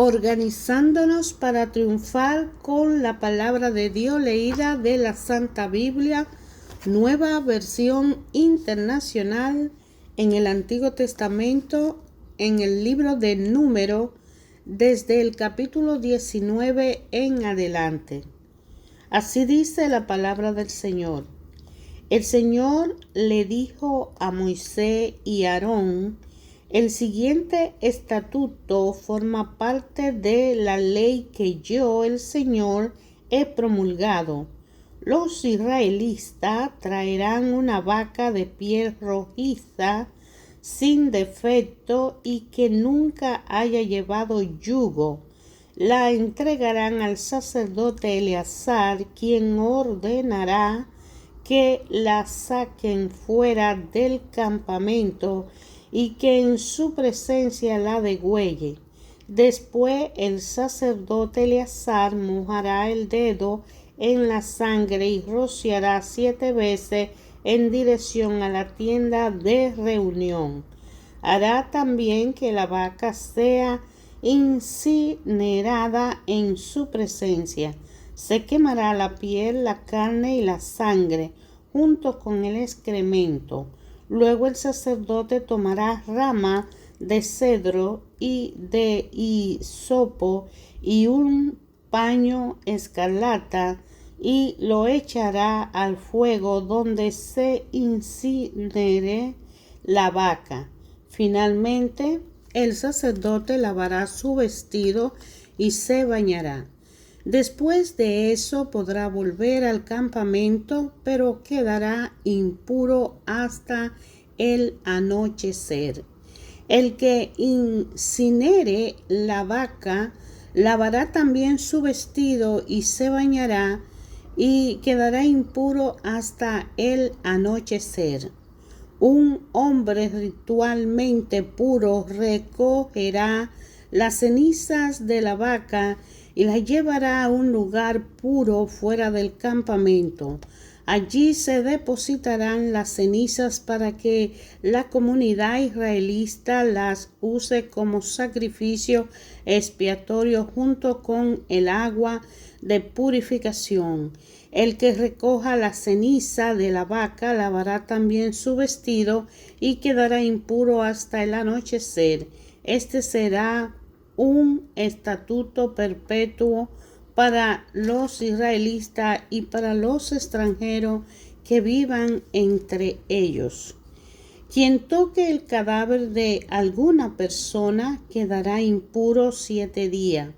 organizándonos para triunfar con la palabra de Dios leída de la Santa Biblia, nueva versión internacional, en el Antiguo Testamento, en el libro de Número, desde el capítulo 19 en adelante. Así dice la palabra del Señor. El Señor le dijo a Moisés y Aarón: el siguiente estatuto forma parte de la ley que yo, el Señor, he promulgado. Los israelitas traerán una vaca de piel rojiza, sin defecto y que nunca haya llevado yugo. La entregarán al sacerdote Eleazar, quien ordenará que la saquen fuera del campamento y que en su presencia la degüelle. Después el sacerdote Eleazar mojará el dedo en la sangre y rociará 7 veces en dirección a la tienda de reunión. Hará también que la vaca sea incinerada en su presencia. Se quemará la piel, la carne y la sangre, junto con el excremento. Luego el sacerdote tomará rama de cedro y de hisopo y un paño escarlata y lo echará al fuego donde se incinere la vaca. Finalmente, el sacerdote lavará su vestido y se bañará. Después de eso podrá volver al campamento, pero quedará impuro hasta el anochecer. El que incinere la vaca lavará también su vestido y se bañará y quedará impuro hasta el anochecer. Un hombre ritualmente puro recogerá las cenizas de la vaca y las llevará a un lugar puro fuera del campamento. Allí se depositarán las cenizas para que la comunidad israelita las use como sacrificio expiatorio junto con el agua de purificación. El que recoja la ceniza de la vaca lavará también su vestido y quedará impuro hasta el anochecer. Este será un estatuto perpetuo para los israelitas y para los extranjeros que vivan entre ellos. Quien toque el cadáver de alguna persona quedará impuro 7 días.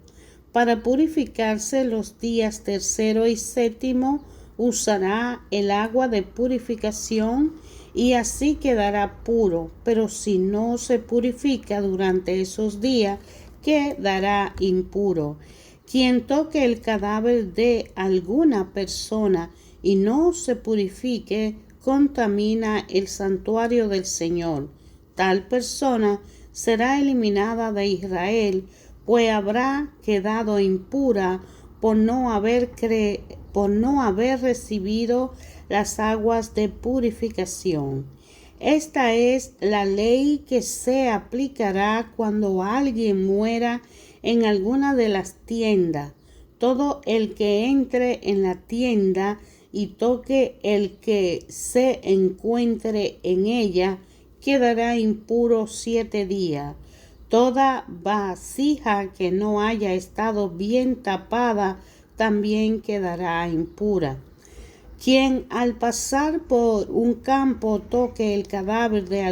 Para purificarse los días 3º y 7º usará el agua de purificación y así quedará puro, pero si no se purifica durante esos días, quedará impuro. Quien toque el cadáver de alguna persona y no se purifique, contamina el santuario del Señor. Tal persona será eliminada de Israel, pues habrá quedado impura por no haber recibido las aguas de purificación. Esta es la ley que se aplicará cuando alguien muera en alguna de las tiendas. Todo el que entre en la tienda y toque el que se encuentre en ella quedará impuro 7 días. Toda vasija que no haya estado bien tapada también quedará impura. Quien al pasar por un campo toque el cadáver de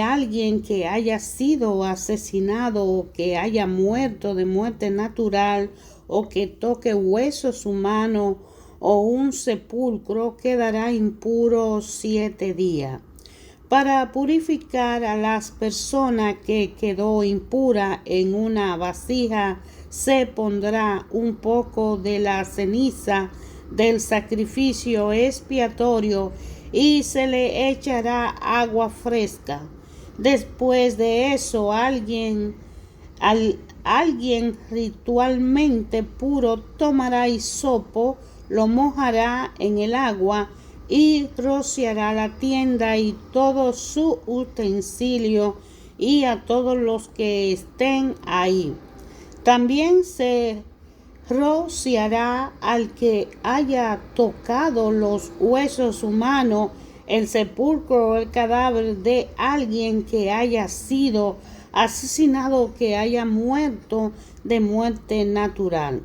alguien que haya sido asesinado o que haya muerto de muerte natural, o que toque huesos humanos o un sepulcro, quedará impuro 7 días. Para purificar a las personas que quedó impura en una vasija, se pondrá un poco de la ceniza del sacrificio expiatorio y se le echará agua fresca. Después de eso, alguien ritualmente puro tomará hisopo, lo mojará en el agua y rociará la tienda y todo su utensilio y a todos los que estén ahí. También se rociará al que haya tocado los huesos humanos, el sepulcro o el cadáver de alguien que haya sido asesinado o que haya muerto de muerte natural.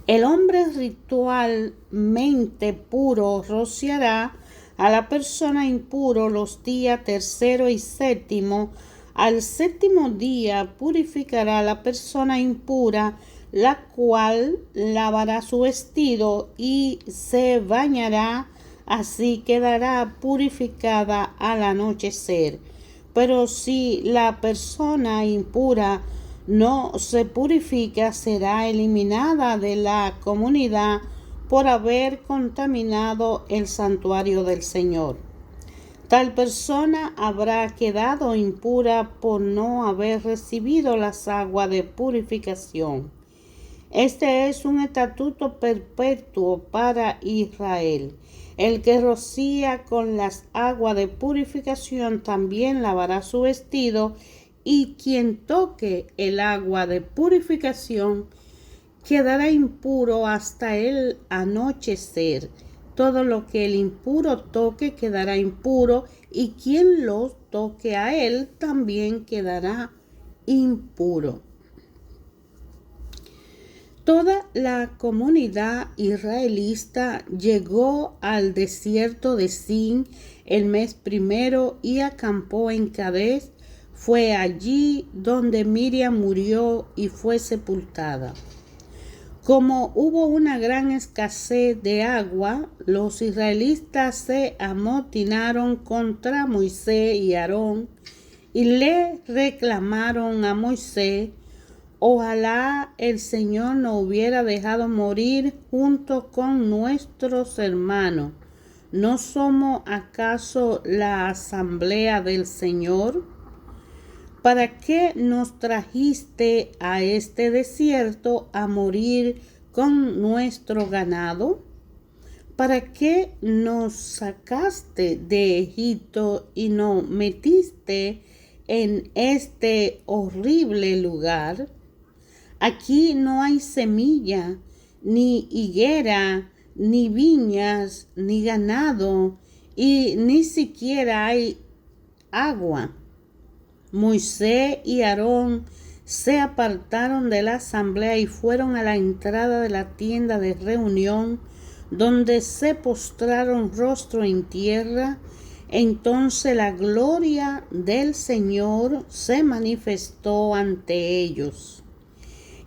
El hombre ritualmente puro rociará a la persona impuro los días 3 y 7. Al 7 día purificará a la persona impura, la cual lavará su vestido y se bañará, así quedará purificada al anochecer. Pero si la persona impura no se purifica, será eliminada de la comunidad por haber contaminado el santuario del Señor. Tal persona habrá quedado impura por no haber recibido las aguas de purificación. Este es un estatuto perpetuo para Israel. El que rocía con las aguas de purificación también lavará su vestido, y quien toque el agua de purificación quedará impuro hasta el anochecer. Todo lo que el impuro toque quedará impuro, y quien lo toque a él también quedará impuro. Toda la comunidad israelita llegó al desierto de Zin el mes primero y acampó en Cades. Fue allí donde Miriam murió y fue sepultada. Como hubo una gran escasez de agua, los israelitas se amotinaron contra Moisés y Aarón y le reclamaron a Moisés: ojalá el Señor nos hubiera dejado morir junto con nuestros hermanos. ¿No somos acaso la asamblea del Señor? ¿Para qué nos trajiste a este desierto a morir con nuestro ganado? ¿Para qué nos sacaste de Egipto y nos metiste en este horrible lugar? Aquí no hay semilla, ni higuera, ni viñas, ni ganado, y ni siquiera hay agua. Moisés y Aarón se apartaron de la asamblea y fueron a la entrada de la tienda de reunión, donde se postraron rostro en tierra. Entonces la gloria del Señor se manifestó ante ellos.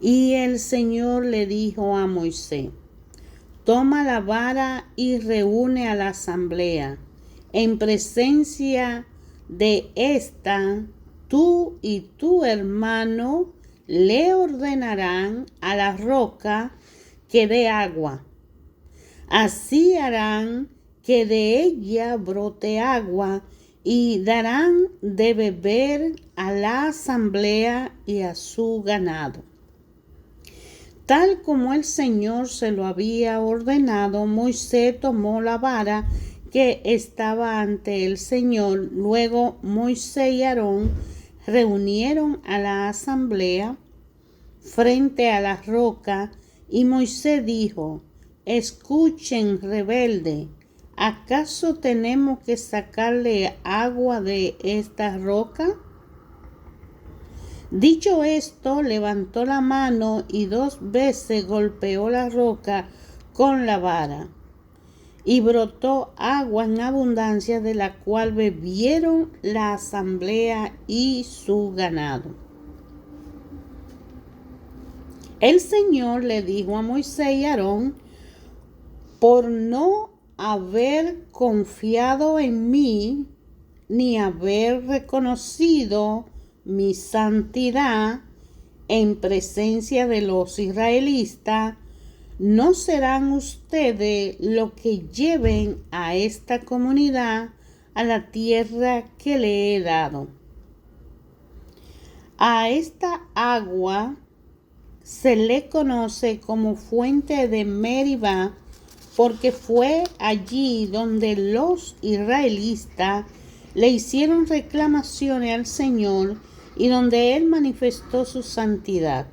Y el Señor le dijo a Moisés: toma la vara y reúne a la asamblea. En presencia de esta, tú y tu hermano le ordenarán a la roca que dé agua. Así harán que de ella brote agua, y darán de beber a la asamblea y a su ganado. Tal como el Señor se lo había ordenado, Moisés tomó la vara que estaba ante el Señor. Luego Moisés y Aarón reunieron a la asamblea frente a la roca, y Moisés dijo: escuchen, rebelde, ¿acaso tenemos que sacarle agua de esta roca? Dicho esto, levantó la mano y 2 veces golpeó la roca con la vara, y brotó agua en abundancia, de la cual bebieron la asamblea y su ganado. El Señor le dijo a Moisés y Aarón: por no haber confiado en mí, ni haber reconocido mi santidad en presencia de los israelitas, no serán ustedes los que lleven a esta comunidad a la tierra que le he dado. A esta agua se le conoce como fuente de Meribá, porque fue allí donde los israelitas le hicieron reclamaciones al Señor y donde Él manifestó su santidad.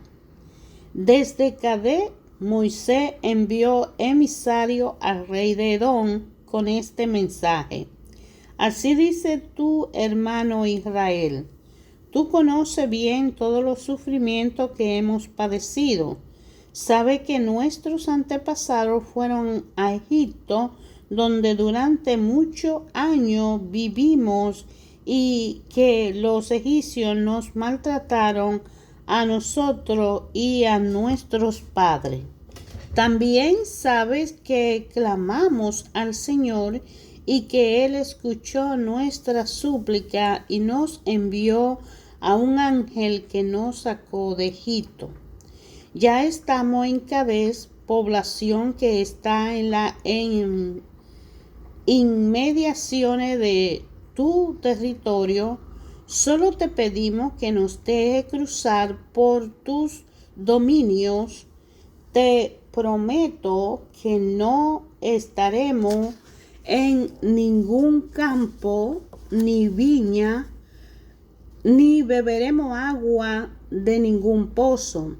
Desde Cades, Moisés envió emisario al rey de Edom con este mensaje: Así dice tu hermano Israel, tú conoces bien todos los sufrimientos que hemos padecido. Sabe que nuestros antepasados fueron a Egipto, donde durante muchos años vivimos, y que los egipcios nos maltrataron a nosotros y a nuestros padres. También sabes que clamamos al Señor y que Él escuchó nuestra súplica y nos envió a un ángel que nos sacó de Egipto. Ya estamos en Cades, población que está en inmediaciones de tu territorio. Solo te pedimos que nos dejes cruzar por tus dominios. Te prometo que no estaremos en ningún campo ni viña, ni beberemos agua de ningún pozo.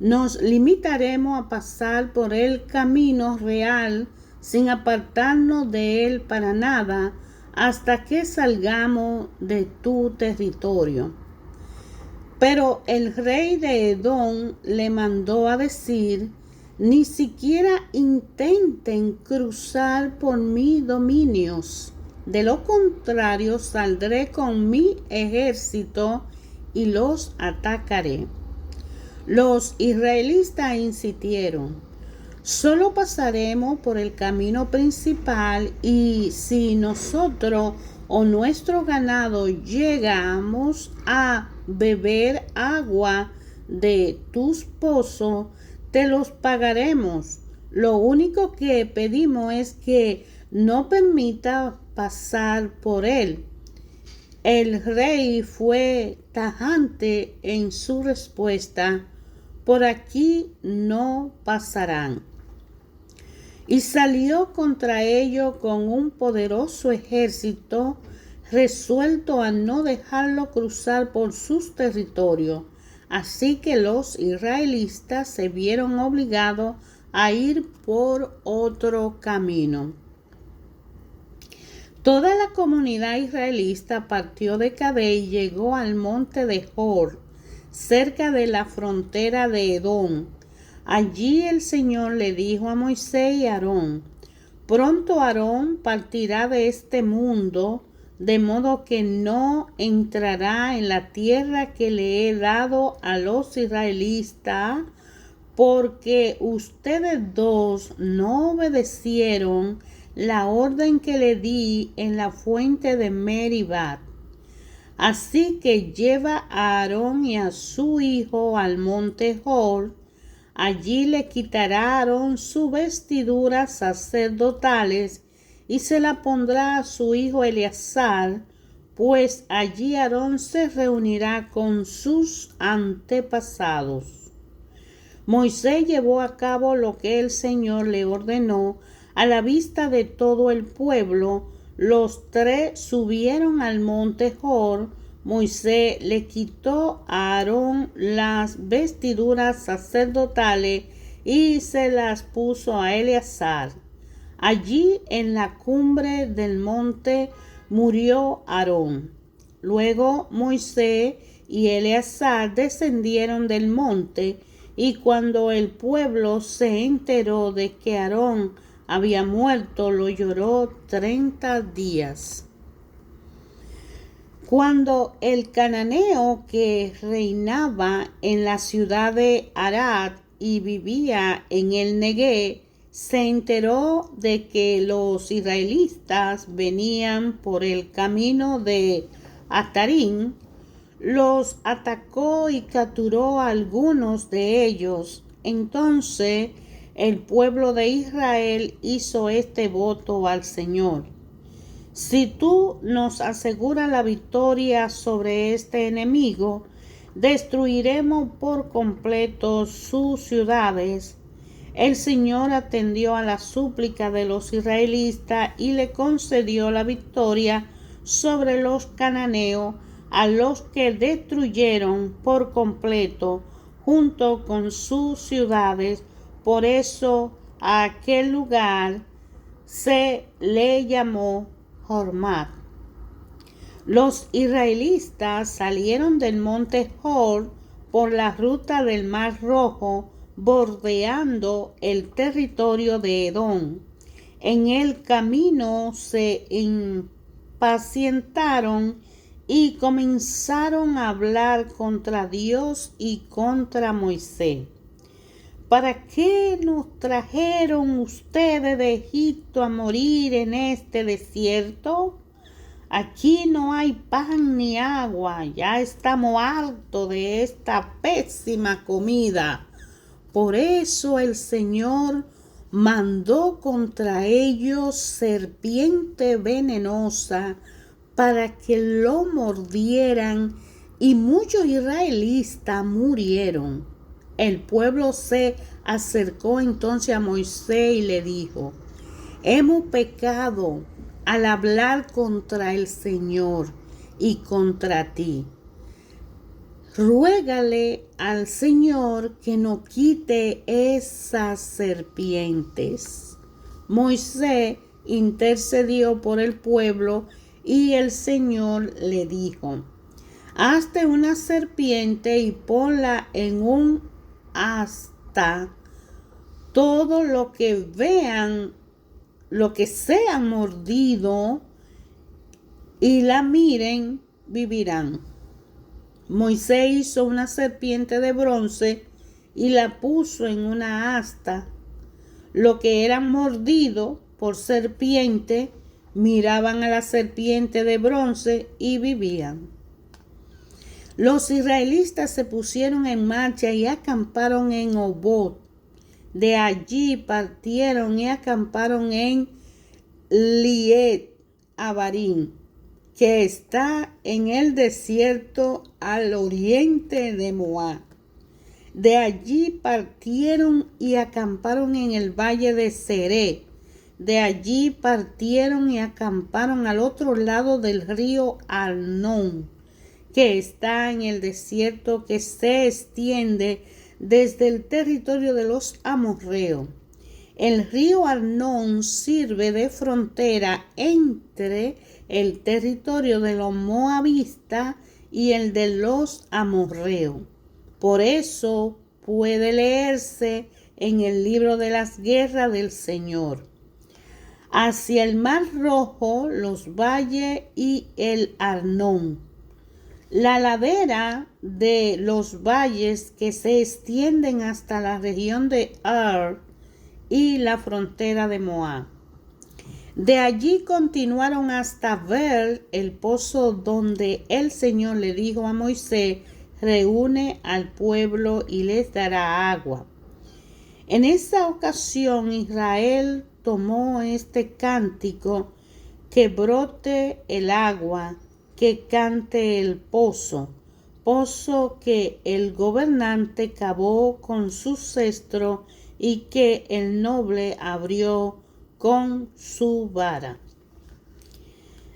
Nos limitaremos a pasar por el camino real sin apartarnos de él para nada hasta que salgamos de tu territorio. Pero el rey de Edom le mandó a decir: ni siquiera intenten cruzar por mis dominios. De lo contrario, saldré con mi ejército y los atacaré. Los israelitas insistieron: solo pasaremos por el camino principal, y si nosotros o nuestro ganado llegamos a beber agua de tus pozos, te los pagaremos. Lo único que pedimos es que no permita pasar por él. El rey fue tajante en su respuesta: por aquí no pasarán. Y salió contra ellos con un poderoso ejército, resuelto a no dejarlo cruzar por sus territorios. Así que los israelitas se vieron obligados a ir por otro camino. Toda la comunidad israelita partió de Cades y llegó al monte de Hor, cerca de la frontera de Edom. Allí el Señor le dijo a Moisés y a Aarón: pronto Aarón partirá de este mundo, de modo que no entrará en la tierra que le he dado a los israelitas, porque ustedes dos no obedecieron la orden que le di en la fuente de Meribá. Así que lleva a Aarón y a su hijo al monte Hor. Allí le quitará a Aarón sus vestiduras sacerdotales y se la pondrá a su hijo Eleazar, pues allí Aarón se reunirá con sus antepasados. Moisés llevó a cabo lo que el Señor le ordenó a la vista de todo el pueblo. Los tres subieron al monte Hor. Moisés le quitó a Aarón las vestiduras sacerdotales y se las puso a Eleazar. Allí en la cumbre del monte murió Aarón. Luego Moisés y Eleazar descendieron del monte, y cuando el pueblo se enteró de que Aarón había muerto, lo lloró 30 días. Cuando el cananeo que reinaba en la ciudad de Arad y vivía en el Neguev se enteró de que los israelitas venían por el camino de Atarim, los atacó y capturó a algunos de ellos. Entonces el pueblo de Israel hizo este voto al Señor: si tú nos aseguras la victoria sobre este enemigo, destruiremos por completo sus ciudades. El Señor atendió a la súplica de los israelitas y le concedió la victoria sobre los cananeos, a los que destruyeron por completo junto con sus ciudades. Por eso a aquel lugar se le llamó Hormat. Los israelitas salieron del monte Hor por la ruta del Mar Rojo, bordeando el territorio de Edom. En el camino se impacientaron y comenzaron a hablar contra Dios y contra Moisés. ¿Para qué nos trajeron ustedes de Egipto a morir en este desierto? Aquí no hay pan ni agua, ya estamos hartos de esta pésima comida. Por eso el Señor mandó contra ellos serpiente venenosa para que lo mordieran, y muchos israelitas murieron. El pueblo se acercó entonces a Moisés y le dijo: hemos pecado al hablar contra el Señor y contra ti. Ruégale al Señor que nos quite esas serpientes. Moisés intercedió por el pueblo y el Señor le dijo: hazte una serpiente y ponla en un asta. Todo lo que vean, lo que sea mordido y la miren, vivirán. Moisés hizo una serpiente de bronce y la puso en una asta. Los que eran mordidos por serpiente miraban a la serpiente de bronce y vivían. Los israelitas se pusieron en marcha y acamparon en Obot. De allí partieron y acamparon en Liet Abarim, que está en el desierto al oriente de Moab. De allí partieron y acamparon en el valle de Seré. De allí partieron y acamparon al otro lado del río Arnón, que está en el desierto que se extiende desde el territorio de los amorreos. El río Arnón sirve de frontera entre el territorio de los moabitas y el de los amorreos. Por eso puede leerse en el libro de las guerras del Señor. Hacia el Mar Rojo, los valles y el Arnón. La ladera de los valles que se extienden hasta la región de Ar y la frontera de Moab. De allí continuaron hasta ver el pozo donde el Señor le dijo a Moisés: reúne al pueblo y les dará agua. En esa ocasión Israel tomó este cántico: que brote el agua, que cante el pozo, pozo que el gobernante cavó con su cetro y que el noble abrió con su vara.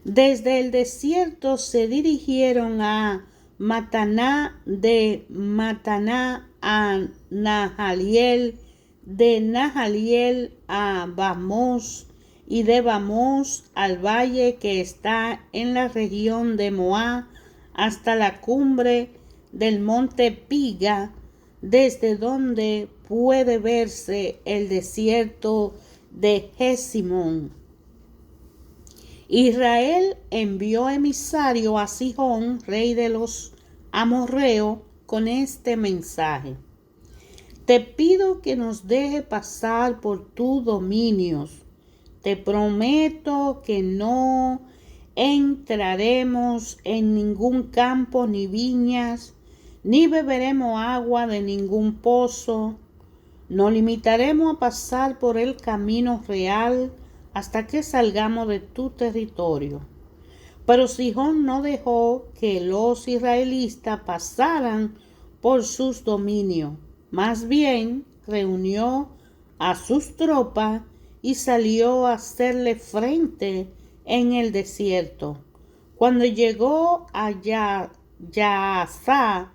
Desde el desierto se dirigieron a Mataná, de Mataná a Nahaliel, de Nahaliel a Bamos, y de Bamos al valle que está en la región de Moab, hasta la cumbre del monte Piga, desde donde puede verse el desierto de Jesimón. Israel envió emisario a Sihón, rey de los amorreos, con este mensaje: te pido que nos deje pasar por tus dominios. Te prometo que no entraremos en ningún campo ni viñas, ni beberemos agua de ningún pozo. Nos limitaremos a pasar por el camino real hasta que salgamos de tu territorio. Pero Sihón no dejó que los israelitas pasaran por sus dominios. Más bien, reunió a sus tropas y salió a hacerle frente en el desierto. Cuando llegó a Yaza,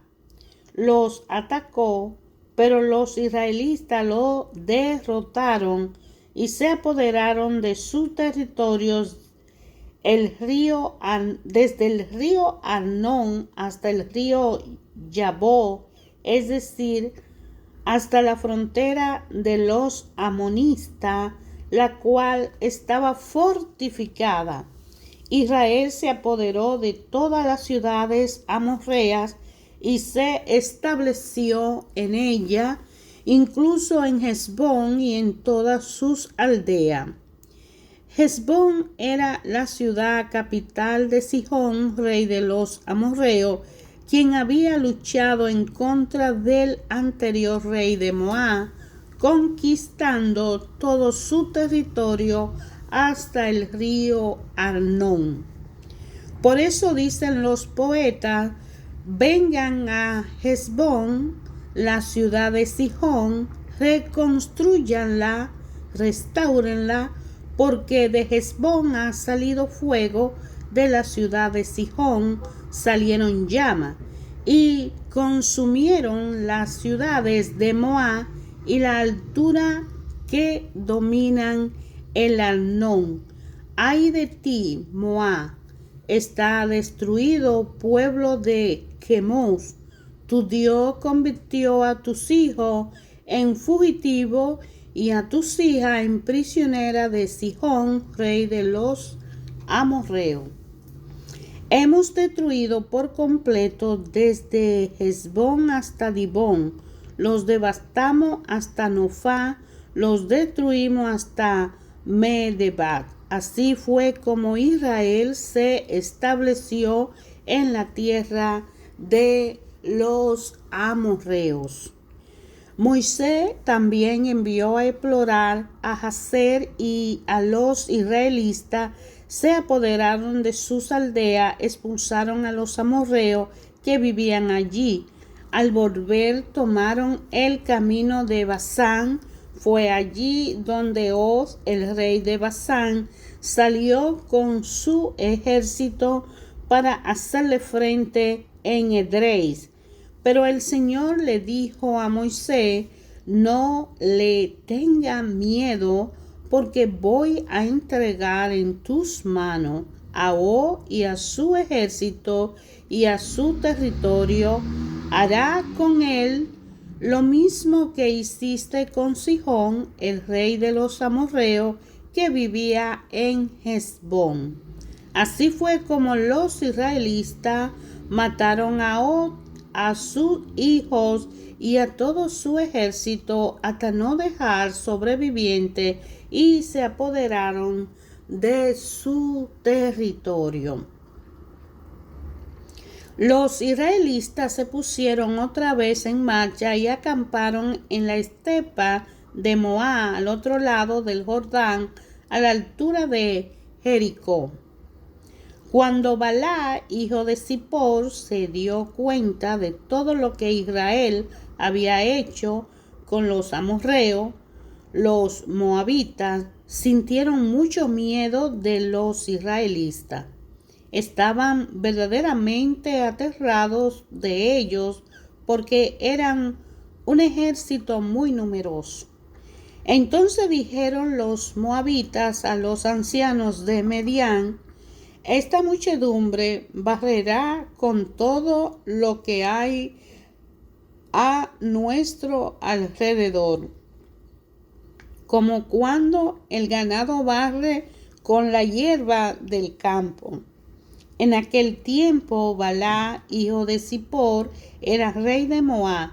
los atacó, pero los israelitas lo derrotaron y se apoderaron de sus territorios desde el río Arnón hasta el río Yabó, es decir, hasta la frontera de los amonistas, la cual estaba fortificada. Israel se apoderó de todas las ciudades amorreas y se estableció en ella, incluso en Hesbón y en todas sus aldeas. Hesbón era la ciudad capital de Sihón, rey de los amorreos, quien había luchado en contra del anterior rey de Moab, conquistando todo su territorio hasta el río Arnón. Por eso dicen los poetas: vengan a Hesbón, la ciudad de Sihón, reconstrúyanla, restáurenla, porque de Hesbón ha salido fuego, de la ciudad de Sihón salieron llamas, y consumieron las ciudades de Moab y la altura que dominan el Arnón. Ay de ti, Moab, está destruido pueblo de Quemos. Tu Dios convirtió a tus hijos en fugitivos y a tus hijas en prisionera de Sihón, rey de los amorreos. Hemos destruido por completo desde Hesbón hasta Dibón, los devastamos hasta Nofá, los destruimos hasta Medebat. Así fue como Israel se estableció en la tierra de los amorreos. Moisés también envió a explorar a Jazer, y a los israelitas se apoderaron de sus aldeas, expulsaron a los amorreos que vivían allí. Al volver tomaron el camino de Basán. Fue allí donde Og, el rey de Basán, salió con su ejército para hacerle frente en Edrei. Pero el Señor le dijo a Moisés: no le tenga miedo, porque voy a entregar en tus manos a Og y a su ejército y a su territorio. Hará con él lo mismo que hiciste con Sihón, el rey de los amorreos, que vivía en Hesbón. Así fue como los israelitas mataron a Og, a sus hijos y a todo su ejército, hasta no dejar sobreviviente, y se apoderaron de su territorio. Los israelitas se pusieron otra vez en marcha y acamparon en la estepa de Moab, al otro lado del Jordán, a la altura de Jericó. Cuando Balá, hijo de Zippor, se dio cuenta de todo lo que Israel había hecho con los amorreos, los moabitas sintieron mucho miedo de los israelitas. Estaban verdaderamente aterrados de ellos, porque eran un ejército muy numeroso. Entonces dijeron los moabitas a los ancianos de Medián: esta muchedumbre barrerá con todo lo que hay a nuestro alrededor, como cuando el ganado barre con la hierba del campo. En aquel tiempo Balá, hijo de Zippor, era rey de Moab.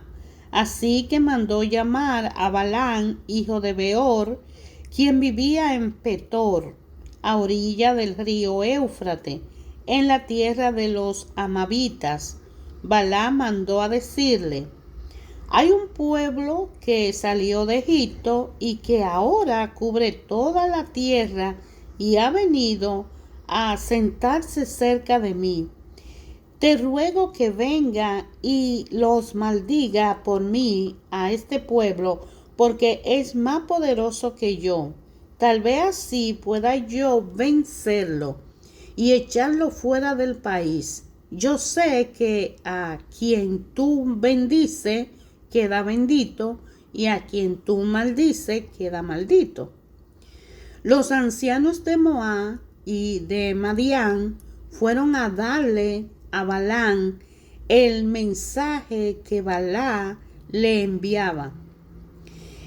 Así que mandó llamar a Balaam, hijo de Beor, quien vivía en Petor, a orilla del río Éufrates, en la tierra de los amabitas. Balaam mandó a decirle: hay un pueblo que salió de Egipto y que ahora cubre toda la tierra y ha venido a sentarse cerca de mí. Te ruego que venga y los maldiga por mí a este pueblo, porque es más poderoso que yo. Tal vez así pueda yo vencerlo. y echarlo fuera del país. Yo sé que a quien tú bendices queda bendito, y a quien tú maldices queda maldito. Los ancianos de Moab y de Madián fueron a darle a Balaam el mensaje que Balac le enviaba,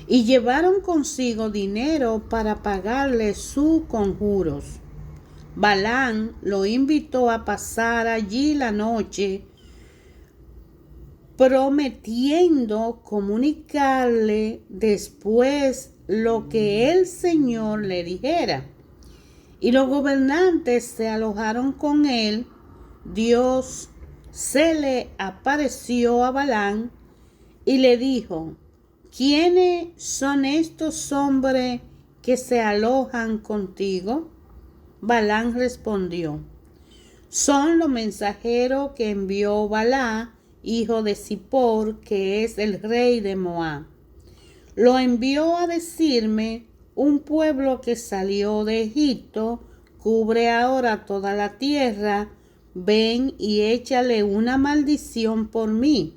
y llevaron consigo dinero para pagarle sus conjuros. Balaam lo invitó a pasar allí la noche, prometiendo comunicarle después lo que el Señor le dijera. Y los gobernantes se alojaron con él. Dios se le apareció a Balaam y le dijo: ¿quiénes son estos hombres que se alojan contigo? Balaam respondió: son los mensajeros que envió Balac, hijo de Zippor, que es el rey de Moab. Lo envió a decirme: un pueblo que salió de Egipto cubre ahora toda la tierra. Ven y échale una maldición por mí.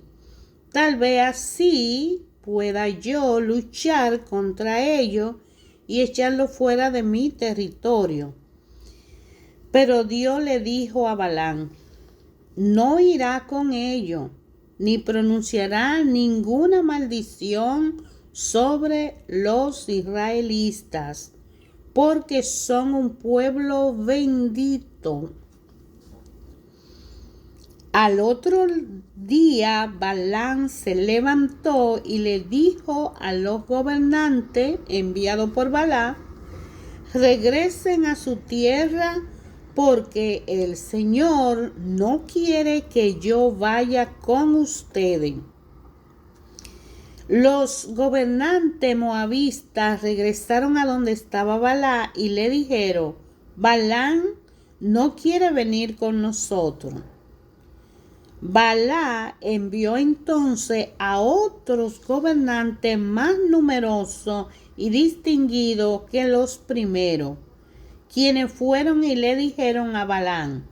Tal vez así pueda yo luchar contra ellos y echarlo fuera de mi territorio. Pero Dios le dijo a Balaam: no irá con ellos, ni pronunciará ninguna maldición sobre los israelitas, porque son un pueblo bendito. Al otro día Balaam se levantó y le dijo a los gobernantes enviados por Balac: regresen a su tierra, porque el Señor no quiere que yo vaya con ustedes. Los gobernantes moabitas regresaron a donde estaba Balac y le dijeron: Balaam no quiere venir con nosotros. Balac envió entonces a otros gobernantes más numerosos y distinguidos que los primeros, quienes fueron y le dijeron a Balaam: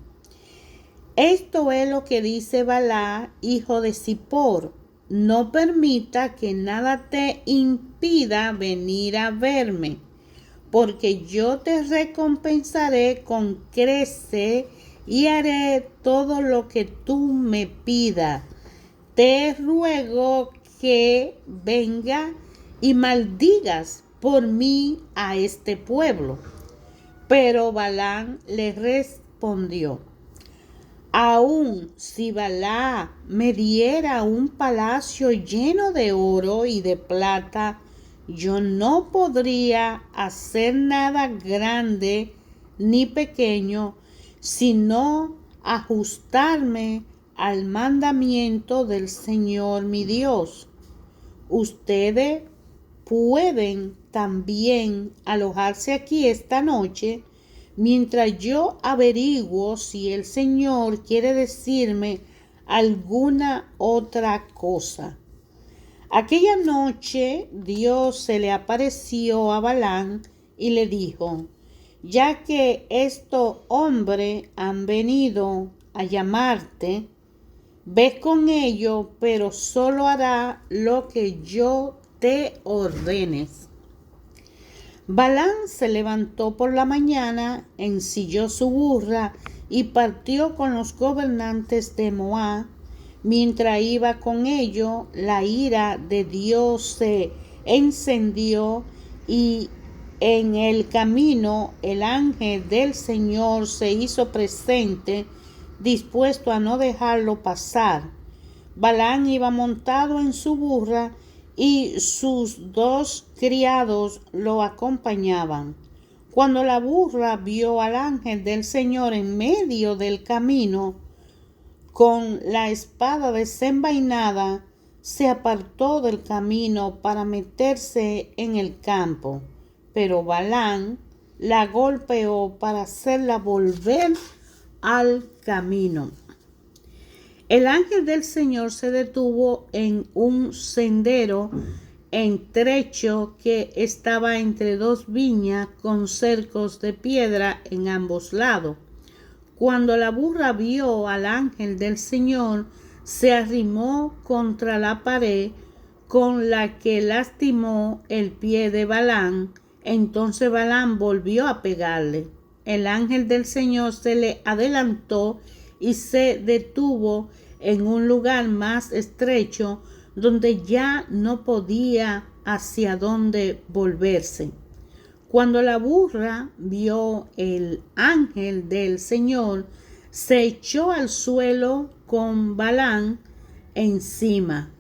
esto es lo que dice Balac, hijo de Zippor: no permita que nada te impida venir a verme, porque yo te recompensaré con creces y haré todo lo que tú me pidas. Te ruego que venga y maldigas por mí a este pueblo. Pero Balaam le respondió: aun si Balac me diera un palacio lleno de oro y de plata, yo no podría hacer nada grande ni pequeño, sino ajustarme al mandamiento del Señor mi Dios. Ustedes pueden también alojarse aquí esta noche, mientras yo averiguo si el Señor quiere decirme alguna otra cosa. Aquella noche Dios se le apareció a Balaam y le dijo: ya que estos hombres han venido a llamarte, ve con ellos, pero solo hará lo que yo te ordenes. Balaam se levantó por la mañana, ensilló su burra y partió con los gobernantes de Moab. Mientras iba con ellos, la ira de Dios se encendió, y en el camino el ángel del Señor se hizo presente, dispuesto a no dejarlo pasar. Balaam iba montado en su burra y sus dos criados lo acompañaban. Cuando la burra vio al ángel del Señor en medio del camino, con la espada desenvainada, se apartó del camino para meterse en el campo. Pero Balaam la golpeó para hacerla volver al camino. El ángel del Señor se detuvo en un sendero estrecho que estaba entre dos viñas con cercos de piedra en ambos lados. Cuando la burra vio al ángel del Señor, se arrimó contra la pared con la que lastimó el pie de Balaam. Entonces Balaam volvió a pegarle. El ángel del Señor se le adelantó y se detuvo en un lugar más estrecho donde ya no podía hacia dónde volverse. Cuando la burra vio el ángel del Señor, se echó al suelo con Balaam encima.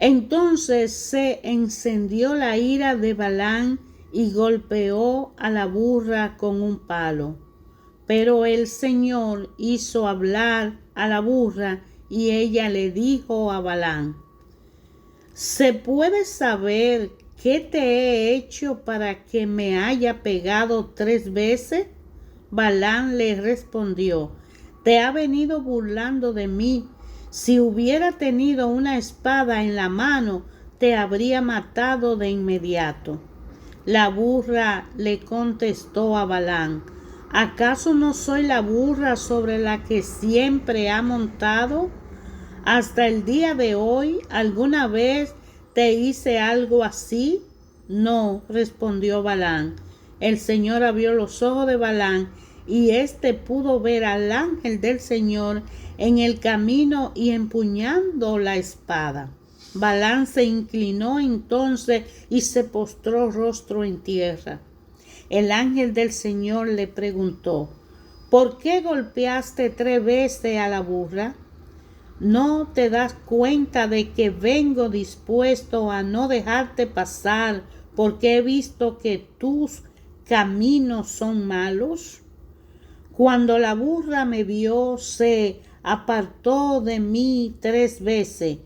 Entonces se encendió la ira de Balaam y golpeó a la burra con un palo. Pero el Señor hizo hablar a la burra y ella le dijo a Balaam: ¿se puede saber qué te he hecho para que me haya pegado 3 veces? Balaam le respondió: te ha venido burlando de mí. Si hubiera tenido una espada en la mano, te habría matado de inmediato. La burra le contestó a Balaam: ¿acaso no soy la burra sobre la que siempre ha montado? ¿Hasta el día de hoy alguna vez te hice algo así? No, respondió Balaam. El Señor abrió los ojos de Balaam y éste pudo ver al ángel del Señor en el camino y empuñando la espada. Balaam se inclinó entonces y se postró rostro en tierra. El ángel del Señor le preguntó: ¿por qué golpeaste 3 veces a la burra? ¿No te das cuenta de que vengo dispuesto a no dejarte pasar porque he visto que tus caminos son malos? Cuando la burra me vio, se apartó de mí 3 veces.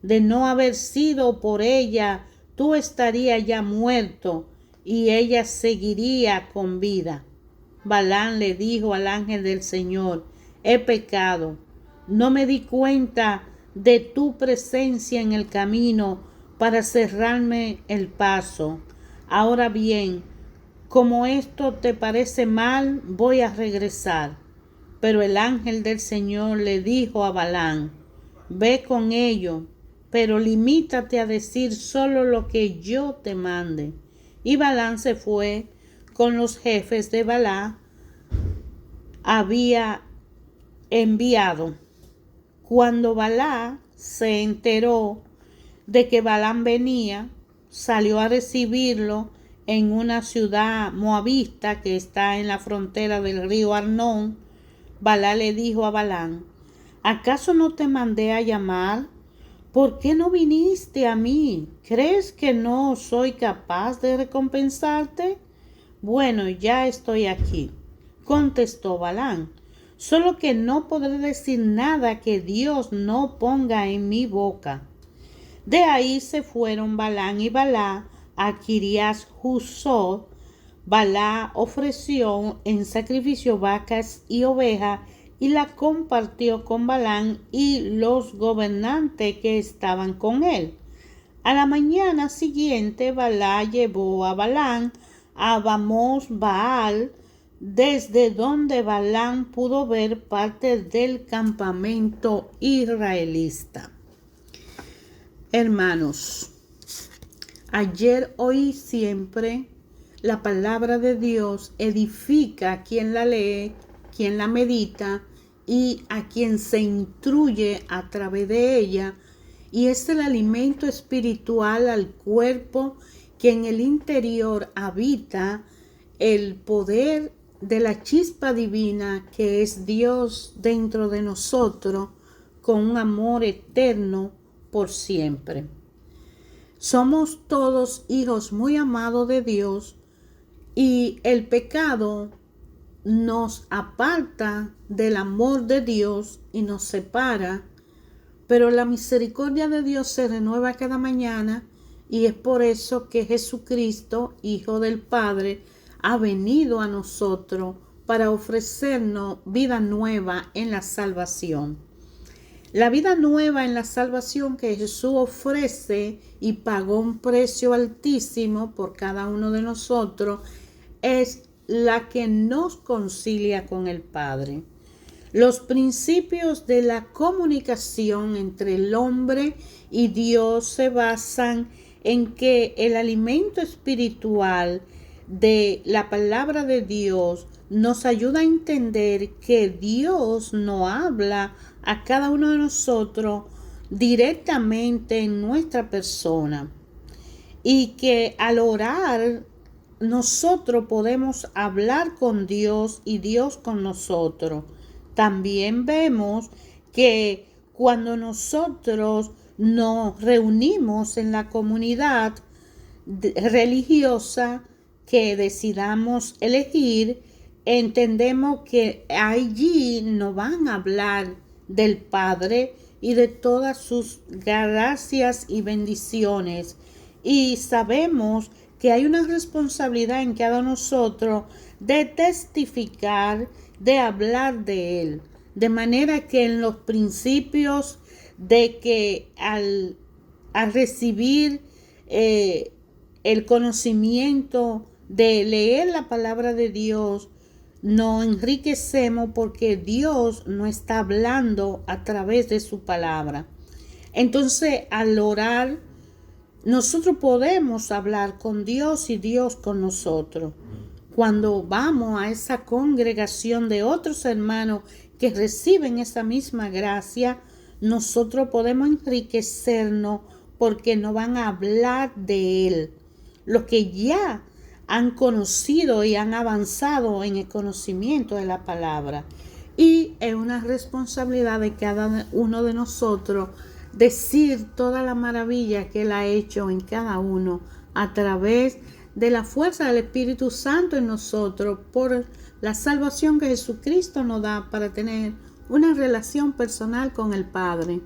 De no haber sido por ella, tú estarías ya muerto y ella seguiría con vida. Balaam le dijo al ángel del Señor: he pecado. No me di cuenta de tu presencia en el camino para cerrarme el paso. Ahora bien, como esto te parece mal, voy a regresar. Pero el ángel del Señor le dijo a Balaam: ve con ello, pero limítate a decir solo lo que yo te mande. Y Balaam se fue con los jefes de Balac había enviado. Cuando Balac se enteró de que Balaam venía, salió a recibirlo en una ciudad moabita que está en la frontera del río Arnón. Balac le dijo a Balaam: ¿acaso no te mandé a llamar? ¿Por qué no viniste a mí? ¿Crees que no soy capaz de recompensarte? Bueno, ya estoy aquí, contestó Balaam. Solo que no podré decir nada que Dios no ponga en mi boca. De ahí se fueron Balaam y Balac a Kiriat Huzot. Balac ofreció en sacrificio vacas y ovejas y la compartió con Balaam y los gobernantes que estaban con él. A la mañana siguiente Balac llevó a Balaam a Bamoth Baal, desde donde Balaam pudo ver parte del campamento israelita. Hermanos, ayer, hoy y siempre, la palabra de Dios edifica a quien la lee, quien la medita y a quien se instruye a través de ella, y es el alimento espiritual al cuerpo que en el interior habita el poder de la chispa divina que es Dios dentro de nosotros, con un amor eterno por siempre. Somos todos hijos muy amados de Dios y el pecado nos aparta del amor de Dios y nos separa, pero la misericordia de Dios se renueva cada mañana y es por eso que Jesucristo, Hijo del Padre, ha venido a nosotros para ofrecernos vida nueva en la salvación. La vida nueva en la salvación que Jesús ofrece y pagó un precio altísimo por cada uno de nosotros es la que nos concilia con el Padre. Los principios de la comunicación entre el hombre y Dios se basan en que el alimento espiritual de la palabra de Dios nos ayuda a entender que Dios no habla a cada uno de nosotros directamente en nuestra persona y que al orar nosotros podemos hablar con Dios y Dios con nosotros. También vemos que cuando nosotros nos reunimos en la comunidad religiosa que decidamos elegir, entendemos que allí nos van a hablar del Padre y de todas sus gracias y bendiciones. Y sabemos que hay una responsabilidad en cada nosotros de testificar, de hablar de Él. De manera que en los principios de que al recibir el conocimiento de leer la palabra de Dios, nos enriquecemos porque Dios nos está hablando a través de su palabra. Entonces, al orar, nosotros podemos hablar con Dios y Dios con nosotros. Cuando vamos a esa congregación de otros hermanos que reciben esa misma gracia, nosotros podemos enriquecernos porque nos van a hablar de Él. Los que ya han conocido y han avanzado en el conocimiento de la palabra. Y es una responsabilidad de cada uno de nosotros decir toda la maravilla que Él ha hecho en cada uno a través de la fuerza del Espíritu Santo en nosotros por la salvación que Jesucristo nos da para tener una relación personal con el Padre.